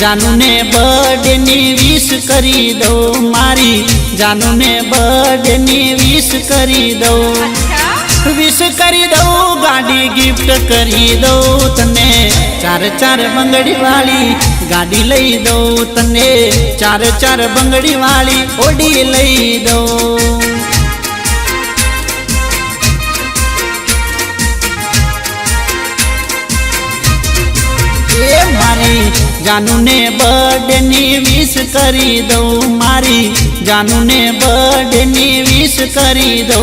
जानू ने बर्थडे नी विश करी दो मारी जानू ने बर्थडे नी विश करी दो विश करी दो गाड़ी गिफ्ट करी दो तने चार चार बंगड़ी वाली गाड़ी लई दो तने चार चार बंगड़ी वाली ओडी लई दो मारी जानू ने बर्थडे नी विश करी दो मारी जानू ने बर्थडे नी विश करी दो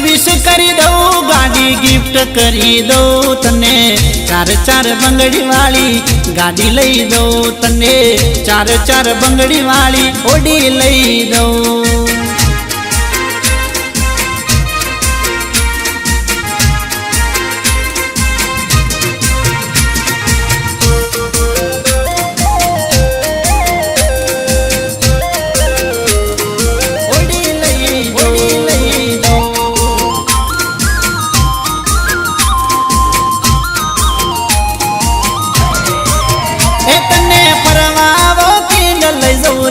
विश करी दो गाड़ी गिफ्ट करी दो तने चार चार बंगड़ी वाली गाड़ी लई दो तने चार चार बंगड़ी वाली ओडी लई दो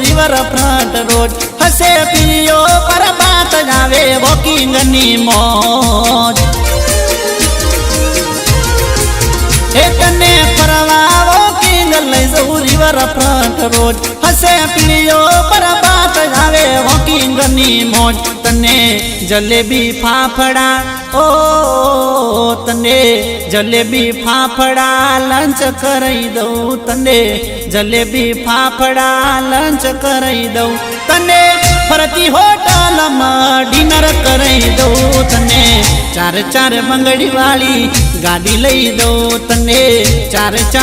रिवर फ्रंट रोड हसे पियो पर बात जावे वॉकिंग नी मौज तने परवा वॉकिंग ले जाऊ रिवर फ्रंट रोड हसे पियो पर बात जावे वॉकिंग नी मौज तने जलेबी फाफड़ा ओ तने जलेबी फाफड़ा लंच करई दो तने जलेबी फाफड़ा लंच करई दो तने फरती होटल में डिनर करई दो तने चार चार बंगड़ी वाली गाड़ी लई दो तने चार चार